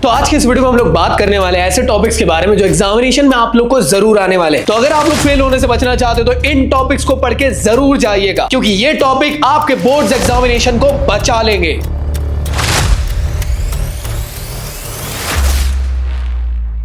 तो आज की इस वीडियो में हम लोग बात करने वाले हैं ऐसे टॉपिक्स के बारे में जो एग्जामिनेशन में आप लोग को जरूर आने वाले हैं। तो अगर आप लोग फेल होने से बचना चाहते हो तो इन टॉपिक्स को पढ़ के जरूर जाइएगा, क्योंकि ये टॉपिक आपके बोर्ड्स एग्जामिनेशन को बचा लेंगे।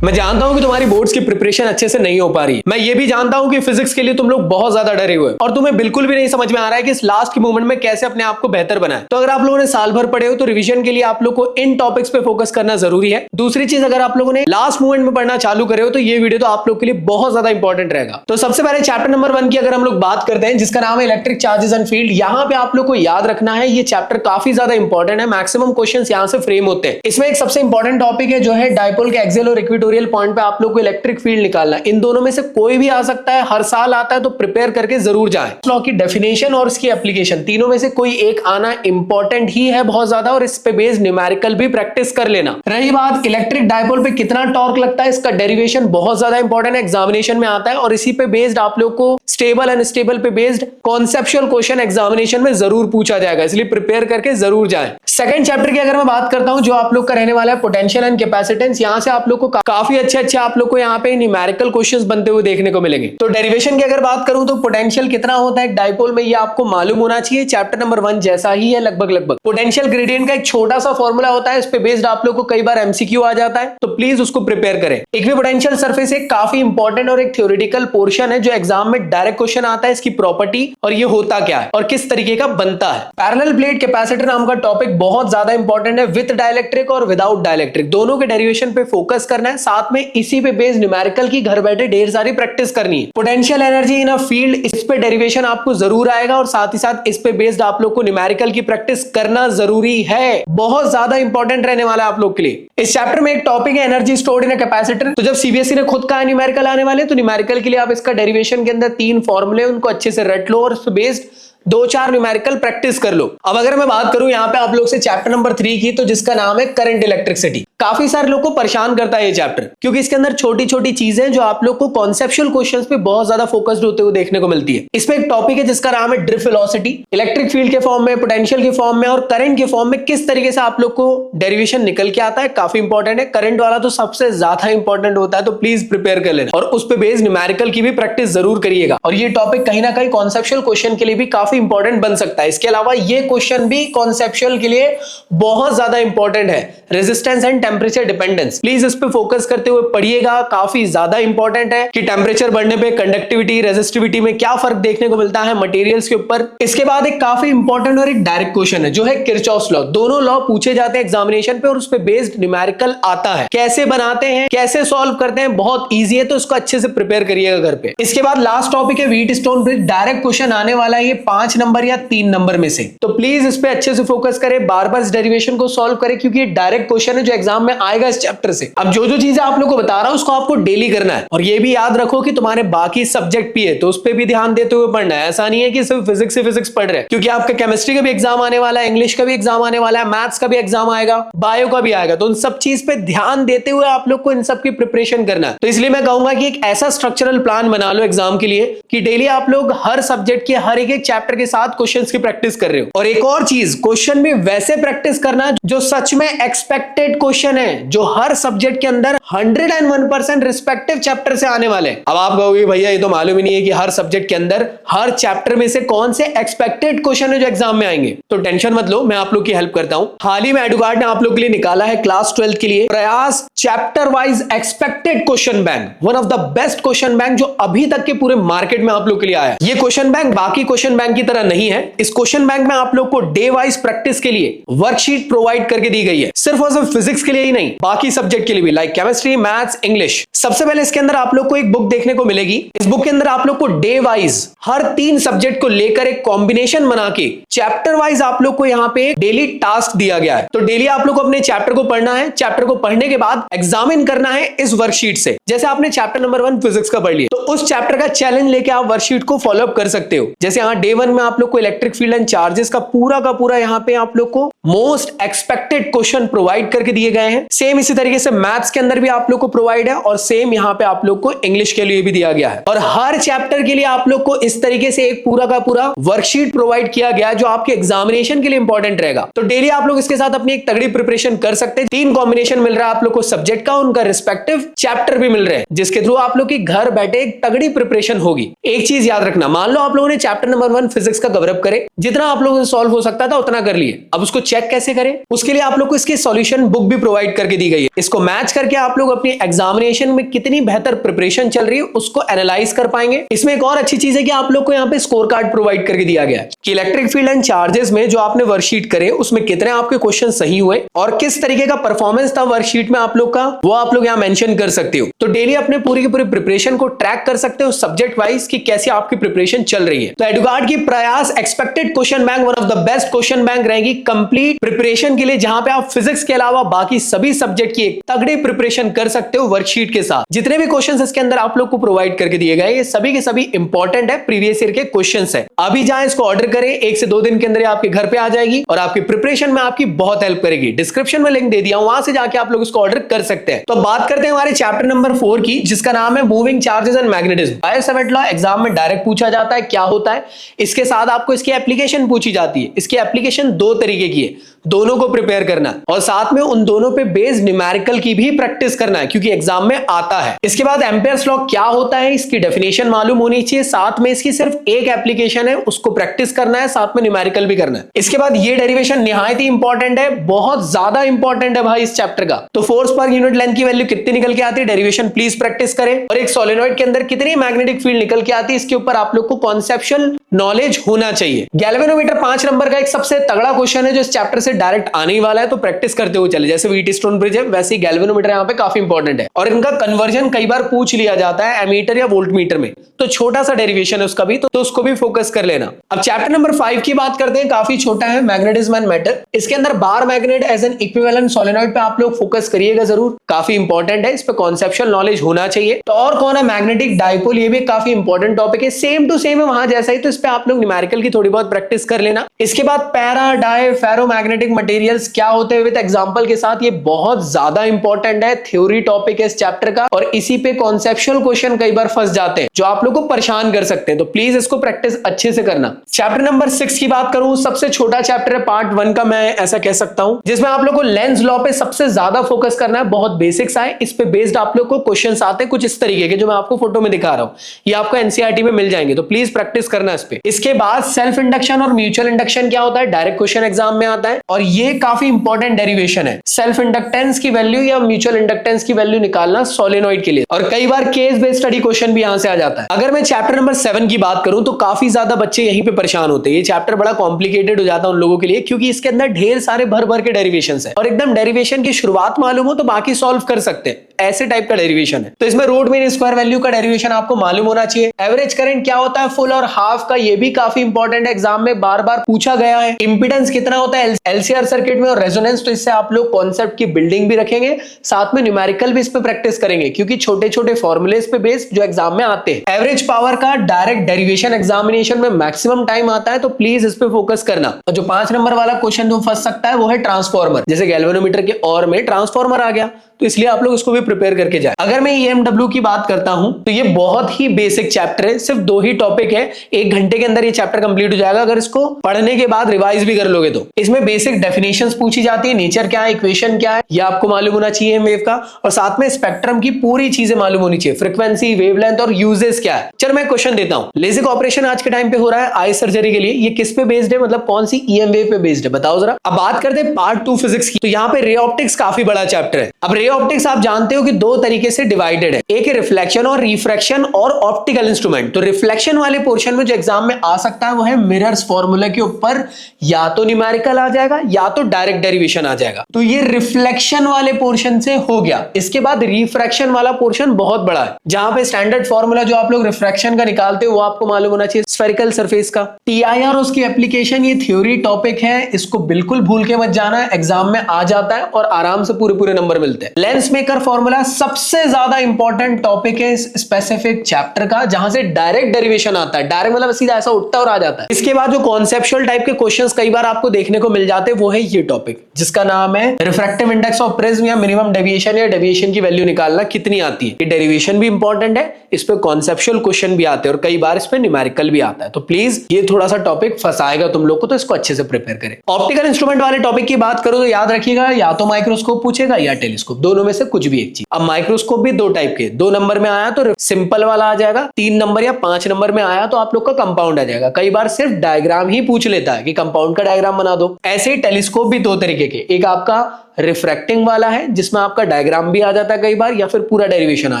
मैं जानता हूं कि तुम्हारी बोर्ड्स की प्रिपरेशन अच्छे से नहीं हो पा रही। मैं ये भी जानता हूं कि फिजिक्स के लिए तुम लोग बहुत ज्यादा डरे हुए और तुम्हें बिल्कुल भी नहीं समझ में आ रहा है कि इस लास्ट के मोमेंट में कैसे अपने आप को बेहतर बनाए। तो अगर आप लोगों ने साल भर पढ़े हो तो रिवीजन के लिए आप लोग को इन टॉपिक्स पे फोकस करना जरूरी है। दूसरी चीज, अगर आप लोगों ने लास्ट मोमेंट में पढ़ना चालू करे हो तो ये वीडियो तो आप लोग के लिए बहुत ज्यादा इंपॉर्टेंट रहेगा। तो सबसे पहले चैप्टर नंबर 1 की अगर हम लोग बात करते हैं, जिसका नाम है इलेक्ट्रिक चार्जेस एंड फील्ड, यहाँ पे आप लोग को याद रखना है ये चैप्टर काफी ज्यादा इंपॉर्टेंट है। मैक्सिमम क्वेश्चंस यहाँ से फ्रेम होते हैं। इसमें एक सबसे इंपॉर्टेंट टॉपिक है जो है डायपोल के एक्सियल और इक्वेटोरियल पॉइंट पे आप लोग को इलेक्ट्रिक फील्ड निकालना। इन दोनों में से कोई भी आ सकता है, हर साल आता है, तो प्रिपेयर करके जरूर जाएं। लॉ की डेफिनेशन और इसकी एप्लीकेशन, तीनों में से कोई एक आना इंपॉर्टेंट ही है बहुत ज्यादा, और इस पे बेस्ड न्यूमेरिकल भी प्रैक्टिस कर लेना। रही बात इलेक्ट्रिक डायपोल पे कितना टॉर्क लगता है, इसका डेरिवेशन बहुत ज्यादा इंपॉर्टेंट है, एग्जामिनेशन में आता है, और इसी पे बेस्ड आप लोग को स्टेबल अनस्टेबल पे बेस्ड कॉन्सेप्चुअल क्वेश्चन एग्जामिनेशन में जरूर पूछा जाएगा, इसलिए प्रिपेयर करके जरूर जाएं। सेकंड चैप्टर की अगर मैं बात करता हूं, जो आप लोग का रहने वाला है पोटेंशियल एंड कैपेसिटेंस, यहां से आप लोग को काफी अच्छे आप लोग को यहाँ पे न्यूमेरिकल क्वेश्चंस बनते हुए देखने को मिलेंगे। तो डेरिवेशन की अगर बात करूं तो पोटेंशियल कितना होता है एक डायपोल में, ये आपको मालूम होना चाहिए। चैप्टर नंबर 1 जैसा ही है लगभग। पोटेंशियल ग्रेडियंट का एक छोटा सा फॉर्मूला होता है, इस पे बेस्ड आप लोग को कई बार एमसीक्यू आ जाता है, तो प्लीज उसको प्रिपेयर करें। इक्विपोटेंशियल सरफेस एक काफी इंपॉर्टेंट और एक थ्योरेटिकल पोर्शन है जो एग्जाम में डायरेक्ट क्वेश्चन आता है, इसकी प्रॉपर्टी और ये होता क्या है और किस तरीके का बनता है। पैरेलल प्लेट कैपेसिटर नाम का टॉपिक बहुत ज्यादा इंपॉर्टेंट है, विद डाइलेक्ट्रिक और विदाउट डाइलेक्ट्रिक दोनों के डेरिवेशन पे फोकस करना है, साथ में इसी पे बेस्ड न्यूमेरिकल की घर बैठे ढेर सारी प्रैक्टिस करनी है। Potential energy in a field, इस पे डेरिवेशन आपको जरूर आएगा, और साथ ही साथ इस पे बेस्ड आप लोग को न्यूमेरिकल की प्रैक्टिस करना जरूरी है, बहुत ज्यादा इंपॉर्टेंट रहने वाला है आप लोग के लिए। इस चैप्टर में एक टॉपिक है energy stored in a capacitor. तो जब सीबीएसई ने खुद कहा न्यूमेरिकल आने वाले, तो न्यूमेरिकल के लिए आप इसका डेरिवेशन के अंदर 3 फॉर्मूले उनको अच्छे से रट लो और उस पे बेस्ड 2-4 न्यूमेरिकल प्रैक्टिस कर लो। अब अगर मैं बात करूं यहाँ पे आप लोग से चैप्टर नंबर 3 की, तो जिसका नाम है करंट इलेक्ट्रिसिटी। काफी सारे लोग को परेशान करता है ये चैप्टर, क्योंकि इसके अंदर छोटी छोटी चीजें जो आप लोग को कॉन्सेप्चुअल क्वेश्चंस पे बहुत ज्यादा फोकस्ड होते हुए देखने को मिलती है। इसमें एक टॉपिक है जिसका नाम है ड्रिफ्ट वेलोसिटी, इलेक्ट्रिक फील्ड के फॉर्म में, पोटेंशियल के फॉर्म में और करंट के फॉर्म में किस तरीके से आप लोग को डेरिवेशन निकल के आता है, काफी इंपॉर्टेंट है। करंट वाला तो सबसे ज्यादा इंपॉर्टेंट होता है, तो प्लीज प्रिपेयर कर लेना और उस पे बेस्ड न्यूमेरिकल की भी प्रैक्टिस जरूर करिएगा। और ये टॉपिक कहीं ना कहीं कॉन्सेप्चुअल क्वेश्चन के लिए भी काफी इंपॉर्टेंट बन सकता है। इसके अलावा ये क्वेश्चन भी कॉन्सेप्चुअल के लिए बहुत ज्यादा इंपॉर्टेंट है, resistance and temperature dependence. Please इस पे फोकस करते हुए पढ़िएगा, काफी ज्यादा इंपॉर्टेंट है कि टेंपरेचर बढ़ने पे कंडक्टिविटी रेजिस्टिविटी में क्या फर्क देखने को मिलता है मटेरियल्स के ऊपर। इसके बाद एक काफी इंपॉर्टेंट और एक डायरेक्ट क्वेश्चन है जो है किरचॉफ्स लॉ। दोनों लॉ पूछे जाते हैं एग्जामिनेशन पे और उस पे बेस्ड न्यूमेरिकल आता है। कैसे बनाते हैं, कैसे सॉल्व करते हैं, बहुत ईजी है, तो इसको अच्छे से प्रिपेयर करिएगा घर पे। इसके बाद लास्ट टॉपिक है wheat stone bridge. Direct question आने वाला है ये 5 नंबर या 3 नंबर में से, तो प्लीज इस पे अच्छे से फोकस करें, बार बार इस डेरिवेशन को सॉल्व करें, क्योंकि ये डायरेक्ट क्वेश्चन है जो एग्जाम में आएगा इस चैप्टर से। अब जो चीजें आप लोग को बता रहा हूं उसको आपको डेली करना है, और ये भी याद रखो कि तुम्हारे बाकी सब्जेक्ट भी है तो उस पे भी ध्यान देते हुए पढ़ना है। ऐसा नहीं है कि सिर्फ फिजिक्स से फिजिक्स पढ़ रहे हैं, क्योंकि आपका केमिस्ट्री का भी एग्जाम आने वाला है, इंग्लिश का भी एग्जाम आने वाला है, मैथ्स का भी एग्जाम आएगा, बायो का भी आएगा, तो उन सब चीज पे ध्यान देते हुए आप लोग को इन सब की प्रिपरेशन करना है। तो इसलिए मैं कहूंगा कि एक ऐसा स्ट्रक्चरल प्लान बना लो एग्जाम के लिए कि डेली आप लोग हर सब्जेक्ट के हर एक चैप्टर के साथ क्वेश्चंस की प्रैक्टिस कर रहे हो। और एक और चीज, क्वेश्चन भी वैसे प्रैक्टिस करना जो सच में एक्सपेक्टेड क्वेश्चन है, जो हर सब्जेक्ट के अंदर 101% रिस्पेक्टिव चैप्टर से आने वाले। अब आप कहोगे भैया ये तो मालूम ही नहीं है कि हर सब्जेक्ट के अंदर हर चैप्टर में से कौन से एक्सपेक्टेड क्वेश्चन है जो एग्जाम में आएंगे। तो टेंशन मत लो, मैं आप लोग की हेल्प करता हूं। हाल ही में एडुकार्ड ने आप लोग के लिए निकाला है क्लास 12 के लिए प्रयास chapter wise expected question bank, one of the best question bank जो अभी तक के पूरे मार्केट में आप लोग के लिए आया। ये क्वेश्चन बैंक बाकी क्वेश्चन बैंक की तरह नहीं है। इस क्वेश्चन बैंक में आप लोग को डे वाइज प्रैक्टिस के लिए वर्कशीट प्रोवाइड करके दी गई है, सिर्फ और सिर्फ फिजिक्स के लिए ही नहीं, बाकी सब्जेक्ट के लिए भी, लाइक केमिस्ट्री, मैथ्स, इंग्लिश। सबसे पहले इसके अंदर आप लोग को एक बुक देखने को मिलेगी। इस बुक के अंदर आप लोग को डे वाइज हर 3 सब्जेक्ट को लेकर एक कॉम्बिनेशन बना के चैप्टर वाइज आप लोग को यहाँ पे डेली टास्क दिया गया है। तो डेली आप लोग को अपने चैप्टर को पढ़ना है, चैप्टर को पढ़ने के बाद एग्जामिन करना है इस वर्कशीट से। जैसे आपने चैप्टर नंबर 1 फिजिक्स का पढ़ लिया, तो उस चैप्टर का चैलेंज लेके आप वर्कशीट को फॉलो अप कर सकते हो। जैसे यहाँ डे 1 में आप लोग को इलेक्ट्रिक फील्ड एंड चार्जेस का पूरा यहाँ पे आप लोग को मोस्ट एक्सपेक्टेड क्वेश्चन प्रोवाइड करके दिए गए गए हैं। सेम इसी तरीके से मैथ्स के अंदर भी आप लोग को प्रोवाइड है और सेम यहाँ पे आप लोग को इंग्लिश के लिए भी दिया गया है। और हर चैप्टर के लिए आप लोग को इस तरीके से एक पूरा का पूरा वर्कशीट प्रोवाइड किया गया है जो आपके एग्जामिनेशन के लिए इंपॉर्टेंट रहेगा। तो डेली आप लोग इसके साथ अपनी एक तगड़ी प्रिपरेशन कर सकते हैं। 3 कॉम्बिनेशन मिल रहा है आप लोग को सब्जेक्ट का, उनका रिस्पेक्टिव चैप्टर भी मिल रहे हैं, जिसके थ्रू आप लोग की घर बैठे एक तगड़ी प्रिपरेशन होगी। एक चीज याद रखना, मान लो आप लोगों ने चैप्टर नंबर 1 फिजिक्स का कवर अप करे, जितना आप लोगों से सॉल्व हो सकता था उतना कर लिए। अब उसको चेक कैसे करें, उसके लिए आप लोग को इसकी सॉल्यूशन बुक भी प्रोवाइड करके दी गई है। इसको मैच करके आप लोग अपनी एग्जामिनेशन में कितनी बेहतर प्रिपरेशन चल रही है उसको एनालाइज कर पाएंगे। इसमें एक और अच्छी चीज है कि आप लोग को यहाँ पे स्कोर कार्ड प्रोवाइड करके दिया गया है कि इलेक्ट्रिक फील्ड एंड चार्जेस में जो आपने वर्कशीट करे उसमें कितने आपके क्वेश्चन सही हुए और किस तरीके का परफॉर्मेंस था वर्कशीट में आप लोग का, वो आप लोग यहाँ मेंशन कर सकते हो। तो डेली अपने पूरी की पूरी प्रिपरेशन को ट्रैक कर सकते हो सब्जेक्ट वाइज कि कैसी आपकी प्रिपरेशन चल रही है। तो एडुगार्ड की प्रयास expected question bank one of the best question bank रहेगी कंप्लीट प्रिपरेशन के लिए, जहां पे आप फिजिक्स के अलावा बाकी सभी सब्जेक्ट की एक तगड़ी प्रिपरेशन कर सकते हो वर्कशीट के साथ। जितने भी क्वेश्चंस इसके अंदर आप लोग को प्रोवाइड करके दिए गए ये सभी के सभी इंपॉर्टेंट है, प्रीवियस ईयर के क्वेश्चंस है। अभी जाएं इसको ऑर्डर करें, 1 से 2 दिन के अंदर आपके घर पे आ जाएगी और आपकी प्रिपरेशन में आपकी बहुत हेल्प करेगी। डिस्क्रिप्शन में लिंक दे दिया हूं, वहां से जाके आप लोग इसको ऑर्डर कर सकते हैं। तो बात करते हैं हमारे चैप्टर नंबर 4 की, जिसका नाम है moving charges and magnetism. Bio-Savart law exam में डायरेक्ट पूछा जाता है क्या होता है। इसके साथ आपको इसकी एप्लीकेशन पूछी जाती है। इसकी एप्लीकेशन 2 तरीके की है, दोनों को प्रिपेयर करना और साथ में उन दोनों पे बेस्ड न्यूमेरिकल की भी प्रैक्टिस करना है क्योंकि एग्जाम में आता है। इसके बाद एम्पियर्स लॉ क्या होता है इसकी डेफिनेशन मालूम होनी चाहिए, साथ में इसकी सिर्फ एक एप्लीकेशन है उसको प्रैक्टिस करना है, साथ में न्यूमेरिकल भी करना है। इसके बाद ये डेरिवेशन निहायत ही इंपॉर्टेंट है, बहुत ज्यादा इंपॉर्टेंट है भाई इस चैप्टर का। तो फोर्स पर यूनिट लेंथ की वैल्यू कितनी निकल के आती है, डेरिवेशन प्लीज प्रैक्टिस करें। और एक सोलेनॉइड के अंदर कितनी मैग्नेटिक फील्ड निकल के आती है इसके ऊपर आप लोग को कॉन्सेप्चुअल नॉलेज होना चाहिए। गैल्वेनोमीटर 5 नंबर का एक सबसे तगड़ा क्वेश्चन है जो इस चैप्टर से डायरेक्ट आने ही वाला है, तो प्रैक्टिस करते हुए चले। जैसे वीटी स्टोन ब्रिज है वैसे ही गैल्वेनोमीटर यहाँ पे काफी इंपॉर्टेंट है और इनका कन्वर्जन कई बार पूछ लिया जाता है एमीटर या वोल्टमीटर में, तो छोटा सा डेरिवेशन है उसका भी, तो उसको भी फोकस कर लेना। अब चैप्टर नंबर 5 की बात करते हैं, काफी छोटा है, मैग्नेटिज्म एंड मैटर। इसके अंदर bar magnet as an equivalent solenoid पे आप लोग फोकस करिएगा जरूर, काफी इंपॉर्टेंट है, इस पे कॉन्सेप्चुअल नॉलेज होना चाहिए। तो और कौन है मैग्नेटिक डाइपोल, ये भी काफी इंपॉर्टेंट टॉपिक है, सेम टू सेम है वहां जैसा ही, तो इस पे आप लोग न्यूमेरिकल की थोड़ी बहुत प्रैक्टिस कर लेना। इसके बाद पैरा डाई फेरोमैग्नेटिक मटेरियल्स क्या होते हैं विद एग्जांपल के साथ, ये बहुत ज्यादा इंपॉर्टेंट है, थ्योरी टॉपिक है इस चैप्टर का और इसी पे कॉन्सेप्चुअल क्वेश्चन कई बार फंस जाते हैं जो आप लोग को परेशान कर सकते हैं, तो प्लीज इसको प्रैक्टिस अच्छे से करना। चैप्टर नंबर 6 की बात करूं, सबसे छोटा चैप्टर है पार्ट 1 का, मैं ऐसा कह सकता हूं, जिसमें आप लोग को लेंस लॉ पे सबसे ज्यादा फोकस करना है। बहुत बेसिक्स आए, इस पे बेस्ड आप लोग को क्वेश्चंस आते हैं कुछ इस तरीके के जो मैं आपको फोटो में दिखा रहा हूं, ये आपको एनसीईआरटी में मिल जाएंगे, तो प्लीज प्रैक्टिस करना इस पे। इसके बाद सेल्फ इंडक्शन और म्यूचुअल इंडक्शन क्या होता है, डायरेक्ट क्वेश्चन एग्जाम में आता है और ये काफी इंपॉर्टेंट डेरिवेशन है। सेल्फ इंडक्टेंस की वैल्यू या म्यूचुअल इंडक्टेंस की वैल्यू निकालना सोलेनॉइड के लिए, और कई बार केस बेस्ड स्टडी क्वेश्चन भी यहां से आ जाता है। अगर मैं चैप्टर नंबर 7 की बात करूं तो काफी ज्यादा बच्चे यहीं पे परेशान होते हैं, ये चैप्टर बड़ा कॉम्प्लिकेटेड हो जाता है उन लोगों के लिए क्योंकि इसके अंदर ढेर सारे भर भर के डेरिवेशंस है और एकदम डेरिवेशन की शुरुआत मालूम हो तो बाकी सॉल्व कर सकते हैं, ऐसे टाइप का डेरिवेशन है। तो इसमें रूट मीन स्क्वायर वैल्यू का डेरिवेशन आपको मालूम होना चाहिए। एवरेज करंट क्या होता है, फुल और हाफ का, ये भी काफी इंपॉर्टेंट है, एग्जाम में बार बार पूछा गया है। इंपीडेंस कितना होता है एलसीआर सर्किट में और रेजोनेंस, तो इससे आप लोग कॉन्सेप्ट की बिल्डिंग भी रखेंगे, साथ में न्यूमेरिकल भी इस पे प्रैक्टिस करेंगे क्योंकि छोटे छोटे फॉर्मूले इस पे बेस्ड जो एग्जाम में आते हैं। एवरेज पावर का डायरेक्ट डेरिवेशन एग्जामिनेशन में मैक्सिमम टाइम आता है, तो प्लीज इस पे फोकस करना। और जो 5 नंबर वाला क्वेश्चन जो फंस सकता है वो है ट्रांसफॉर्मर, जैसे गैल्वेनोमीटर के और में ट्रांसफॉर्मर आ गया, तो इसलिए आप लोग इसको भी प्रिपेयर करके जाए। अगर मैं ईएमडब्ल्यू की बात करता हूं तो ये बहुत ही बेसिक चैप्टर है, सिर्फ 2 ही टॉपिक है, 1 घंटे के अंदर ये चैप्टर कंप्लीट हो जाएगा अगर इसको पढ़ने के बाद रिवाइज भी कर लोगे तो। इसमें बेसिक डेफिनेशंस पूछी जाती है, नेचर क्या है, इक्वेशन क्या है, ये आपको मालूम होना चाहिए वेव का, और साथ में स्पेक्ट्रम की पूरी चीजें मालूम होनी चाहिए, फ्रीक्वेंसी, वेवलेंथ और यूजेस क्या है। चलो मैं क्वेश्चन देता हूं, लेजिक ऑपरेशन आज के टाइम पे हो रहा है आई सर्जरी के लिए, ये किस पे बेस्ड है, मतलब कौन सी ईएम वेव पे बेस्ड है, बताओ जरा। अब बात करते हैं पार्ट 2 फिजिक्स की, तो यहाँ पे रे ऑप्टिक्स काफी बड़ा चैप्टर है। अब रे ऑप्टिक्स आप जानते हो कि 2 तरीके से डिवाइडेड है, एक है रिफ्लेक्शन और रिफ्रैक्शन और ऑप्टिकल इंस्ट्रूमेंट। तो रिफ्लेक्शन वाले पोर्शन में जो एग्जाम में आ सकता है वो है मिरर्स फॉर्मूला के ऊपर, या तो न्यूमेरिकल आ जाएगा या तो डायरेक्ट डेरिवेशन आ जाएगा, तो ये रिफ्लेक्शन वाले पोर्शन से हो गया। इसके बाद रिफ्रैक्शन वाला पोर्शन बहुत बड़ा है, जहां पे स्टैंडर्ड फॉर्मूला जो आप लोग रिफ्रैक्शन का निकालते हो वो आपको मालूम होना चाहिए, स्फेरिकल सरफेस का। टीआईआर उसकी एप्लीकेशन, ये थ्योरी टॉपिक है, इसको बिल्कुल भूल के मत जाना, एग्जाम में आ जाता है और आराम से पूरे नंबर मिलते हैं। लेंस मेकर फॉर्मूला सबसे ज्यादा इंपॉर्टेंट टॉपिक है इस स्पेसिफिक चैप्टर का, जहां से डायरेक्ट डेरिवेशन आता है। डायरेक्ट मतलब सीधा ऐसा उठता और आ जाता है। इसके बाद जो कॉन्सेप्चुअल टाइप के क्वेश्चंस कई बार आपको देखने को मिल जाते हैं, वो है ये टॉपिक जिसका नाम है रिफ्रैक्टिव इंडेक्स ऑफ प्रिज्म या मिनिमम डेविएशन या डेविएशन की वैल्यू निकालना कितनी आती है। ये डेरिवेशन भी इंपॉर्टेंट है, इस पे कॉन्सेप्चुअल क्वेश्चन भी आते हैं और कई बार इस पे न्यूमेरिकल भी आता है। तो प्लीज ये थोड़ा सा टॉपिक फंसाएगा तुम लोग को, तो इसको अच्छे से प्रिपेयर करें। ऑप्टिकल इंस्ट्रूमेंट वाले टॉपिक की बात करो तो याद रखिएगा, या तो माइक्रोस्कोप पूछेगा या टेलीस्कोप, दोनों में से कुछ भी एक चीज। अब माइक्रोस्कोप भी दो टाइप के, 2 नंबर में आया तो सिंपल वाला आ जाएगा, 3 नंबर या 5 नंबर में आया तो आप लोग का कंपाउंड आ जाएगा। कई बार सिर्फ डायग्राम ही पूछ लेता है कि कंपाउंड का डायग्राम बना दो। ऐसे ही टेलीस्कोप भी 2 तरीके के, एक आपका रिफ्रैक्टिंग वाला है जिसमें आपका डायग्राम भी आ जाता है कई बार, या फिर पूरा डेरिवेशन आ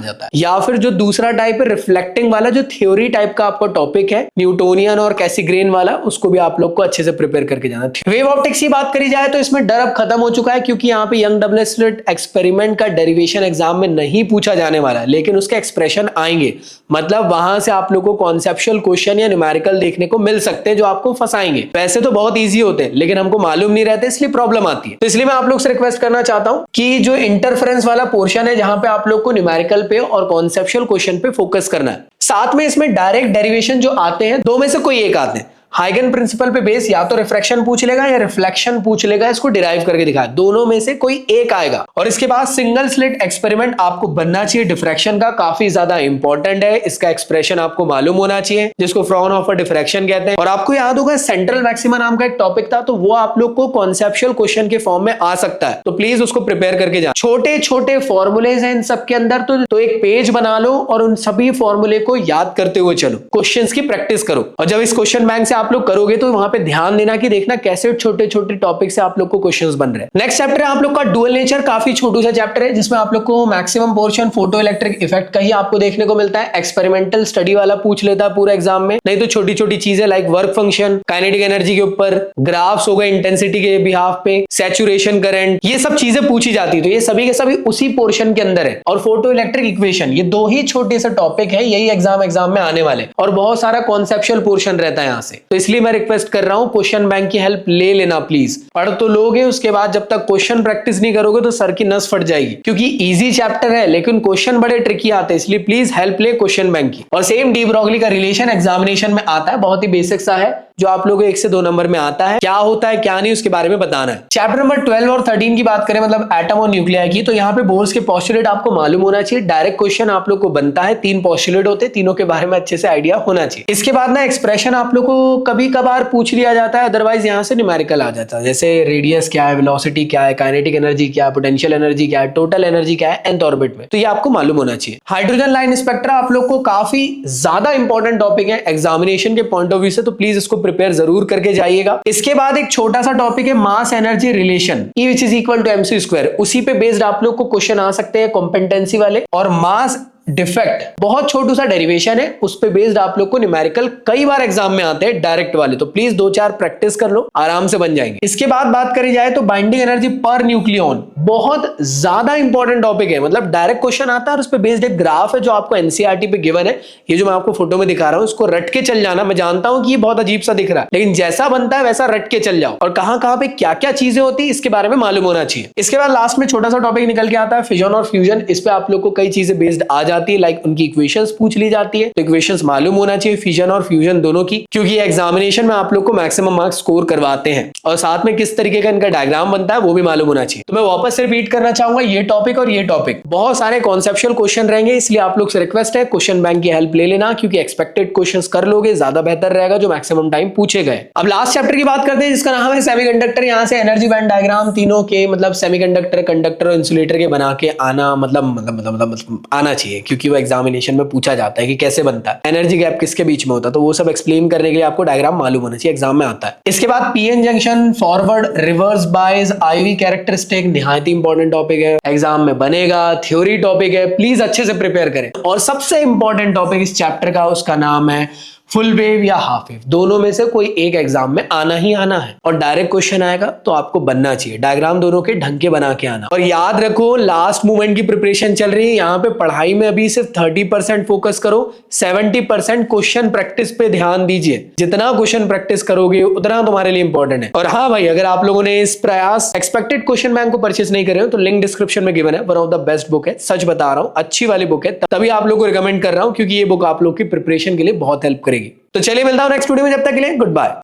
जाता है, या फिर जो दूसरा टाइप है रिफ्लेक्टिंग वाला, जो थ्योरी टाइप का आपका टॉपिक है न्यूटोनियन और कैसिग्रेन वाला, उसको भी आप लोग को अच्छे से प्रिपेयर करके जाना है। वेव ऑप्टिक्स की बात करी जाए तो इसमें डर अब खत्म हो चुका है, क्योंकि यहाँ पे यंग डबल स्लिट एक्सपेरिमेंट का डेरिवेशन एग्जाम में नहीं पूछा जाने वाला है, लेकिन उसके एक्सप्रेशन आएंगे। मतलब वहां से आप लोग को कॉन्सेप्चुअल क्वेश्चन या न्यूमेरिकल देखने को मिल सकते हैं जो आपको फंसाएंगे। वैसे तो बहुत ईजी होते हैं, लेकिन हमको मालूम नहीं रहते, इसलिए प्रॉब्लम आती है। तो इसलिए मैं आप लोग से रिक्वेस्ट करना चाहता हूं कि जो इंटरफेरेंस वाला पोर्शन है, जहां पे आप लोग को न्यूमेरिकल पे और कॉन्सेप्चुअल क्वेश्चन पे फोकस करना है, साथ में इसमें डायरेक्ट डेरिवेशन जो आते हैं, 2 में से कोई एक आते हैं। हाइगन प्रिंसिपल पे बेस या तो रिफ्रैक्शन पूछ लेगा या रिफ्लेक्शन पूछ लेगा, इसको डिराइव करके दिखाया, दोनों में से कोई एक आएगा। और इसके बाद सिंगल स्लिट एक्सपेरिमेंट आपको बनना चाहिए डिफ्रैक्शन का, काफी ज्यादा इंपॉर्टेंट है। इसका एक्सप्रेशन आपको मालूम होना चाहिए, जिसको फ्रॉनहोफर डिफ्रैक्शन कहते हैं। और आपको याद होगा सेंट्रल मैक्सिमा नाम का एक टॉपिक था, तो वो आप लोग को कॉन्सेप्चुअल क्वेश्चन के फॉर्म में आ सकता है, तो प्लीज उसको प्रिपेयर करके जाओ। छोटे छोटे फॉर्मूलेज हैं इन सब के अंदर, तो एक पेज बना लो और उन सभी फॉर्मूले को याद करते हुए चलो, क्वेश्चंस की प्रैक्टिस करो। और जब इस क्वेश्चन बैंक से आप लोग करोगे तो वहां पे ध्यान देना कि देखना कैसे छोटे छोटे टॉपिक से आप लोग को क्वेश्चंस बन रहे हैं। नेक्स्ट चैप्टर है आप लोग का डुअल नेचर, काफी छोटू सा चैप्टर है, जिसमें आप लोग को maximum portion photo electric effect का ही आपको देखने को मिलता है। एक्सपेरिमेंटल स्टडी वाला पूछ लेता है पूरा एग्जाम में, नहीं तो छोटी छोटी चीजें like work function, kinetic energy के ऊपर, ग्राफ्स हो गए इंटेंसिटी के बिहाफ पे, सैचुरेशन करंट, ये सब चीजें पूछी जाती है। तो ये सभी के सभी उसी पोर्शन के अंदर है। और फोटो इलेक्ट्रिक इक्वेशन, ये 2 ही छोटे से टॉपिक है, यही एग्जाम में आने वाले, और बहुत सारा कॉन्सेप्चुअल पोर्शन रहता है यहाँ से। तो इसलिए मैं रिक्वेस्ट कर रहा हूं क्वेश्चन बैंक की हेल्प ले लेना प्लीज। पढ़ तो लोगे, उसके बाद जब तक क्वेश्चन प्रैक्टिस नहीं करोगे तो सर की नस फट जाएगी, क्योंकि इजी चैप्टर है लेकिन क्वेश्चन बड़े ट्रिकी आते हैं, इसलिए प्लीज हेल्प ले क्वेश्चन बैंक की। और सेम डी ब्रॉगली का रिलेशन एग्जामिनेशन में आता है, बहुत ही बेसिक सा है, जो आप लोगों को 1 से 2 नंबर में आता है। क्या होता है क्या नहीं उसके बारे में बताना है। चैप्टर नंबर 12 और 13 की बात करें, मतलब एटम और न्यूक्लियर की, तो यहाँ पे बोर्ड्स के पोस्टुलेट आपको मालूम होना चाहिए। डायरेक्ट क्वेश्चन आप लोग को बनता है, 3 पोस्टुलेट होते हैं, तीनों के बारे में अच्छे से आइडिया होना चाहिए। इसके बाद ना एक्सप्रेशन आप लोग को कभी कभार पूछ लिया जाता है, अदरवाइज यहाँ से न्यूमेरिकल आ जाता है, जैसे रेडियस क्या है, वेलोसिटी क्या है, काइनेटिक एनर्जी क्या है, पोटेंशियल एनर्जी क्या है, टोटल एनर्जी क्या है nth ऑर्बिट में, तो ये आपको मालूम होना चाहिए। हाइड्रोजन लाइन स्पेक्ट्रा आप लोग को काफी ज्यादा इंपॉर्टेंट टॉपिक है एग्जामिनेशन के पॉइंट ऑफ व्यू से, तो प्लीज इसको प्रिपेयर जरूर करके जाइएगा। इसके बाद एक छोटा सा टॉपिक है mass energy relation, E which is equal to mc square, उसी पे बेस्ड आप लोग को क्वेश्चन आ सकते हैं कॉम्पिटेंसी वाले। और मास डिफेक्ट बहुत छोटू सा डेरिवेशन है, उस पे बेस्ड आप लोग को न्यूमेरिकल कई बार एग्जाम में आते हैं डायरेक्ट वाले, तो प्लीज 2-4 प्रैक्टिस कर लो, आराम से बन जाएंगे। इसके बाद बात करी जाए तो बाइंडिंग एनर्जी पर न्यूक्लियन, बहुत ज्यादा इंपॉर्टेंट टॉपिक है, मतलब डायरेक्ट क्वेश्चन आता है और उस पे बेस्ड एक ग्राफ है जो आपको एनसीईआरटी पे गिवन है। ये जो मैं आपको फोटो में दिखा रहा हूं, इसको रट के चल जाना। मैं जानता हूं कि ये बहुत अजीब सा दिख रहा है, लेकिन जैसा बनता है वैसा रट के चल जाओ, और कहां कहां पे क्या क्या चीजें होती है इसके बारे में मालूम होना चाहिए। इसके बाद लास्ट में छोटा सा टॉपिक निकल के आता है फिजन और फ्यूजन, इस पे आप लोग को कई चीजें बेस्ड आ जाती है, लाइक उनकी इक्वेशंस पूछ ली जाती है, तो इक्वेशंस मालूम होना चाहिए फिजन और फ्यूजन दोनों की, क्योंकि एग्जामिनेशन में आप लोग को मैक्सिमम मार्क्स स्कोर करवाते हैं। और साथ में किस तरीके का इनका डायग्राम बनता है वो भी मालूम होना चाहिए। तो मैं वापस से रिपीट करना चाहूंगा, ये टॉपिक और ये टॉपिक बहुत सारे कॉन्सेप्चुअल क्वेश्चन रहेंगे, इसलिए आप लोग से रिक्वेस्ट है क्वेश्चन बैंक की हेल्प ले लेना, क्योंकि एक्सपेक्टेड क्वेश्चंस कर लोगे ज्यादा बेहतर रहेगा, जो मैक्सिमम टाइम पूछे गए। अब लास्ट चैप्टर की बात करते हैं, जिसका नाम है सेमीकंडक्टर। यहाँ से एनर्जी बैंड डायग्राम तीनों के, मतलब सेमीकंडक्टर, कंडक्टर और इंसुलेटर के बना के आना मतलब आना चाहिए, क्योंकि वो एग्जामिनेशन में पूछा जाता है कि कैसे बनता है, एनर्जी गैप किसके बीच में होता है, तो वो सब एक्सप्लेन करने के लिए आपको डायग्राम मालूम होना चाहिए, एग्जाम में आता है। इसके बाद PN junction, forward, reverse bias, IV characteristic, निहायत इंपॉर्टेंट टॉपिक है, एग्जाम में बनेगा, थ्योरी टॉपिक है, प्लीज अच्छे से प्रिपेयर करें। और सबसे इंपॉर्टेंट टॉपिक इस चैप्टर का, उसका नाम है फुल वेव या हाफ वेव, दोनों में से कोई एक एग्जाम में आना ही आना है, और डायरेक्ट क्वेश्चन आएगा तो आपको बनना चाहिए। डायग्राम दोनों के ढंग के बना के आना। और याद रखो लास्ट मोमेंट की प्रिपरेशन चल रही है, यहाँ पे पढ़ाई में अभी सिर्फ 30% फोकस करो, 70% क्वेश्चन प्रैक्टिस पे ध्यान दीजिए। जितना क्वेश्चन प्रैक्टिस करोगे उतना तुम्हारे लिए इंपॉर्टेंट है। और हाँ भाई, अगर आप लोगों ने इस प्रयास एक्सपेक्टेड क्वेश्चन बैंक को परचेस नहीं करे हो तो लिंक डिस्क्रिप्शन में गिवन है। One of the best book है, सच बता रहा हूँ, अच्छी वाली बुक है, तभी आप लोग को रिकमेंड कर रहा हूँ, क्योंकि ये बुक आप लोग की प्रिपरेशन के लिए बहुत हेल्प करेगी। तो चलिए मिलता हूं नेक्स्ट वीडियो में, जब तक के लिए गुड बाय।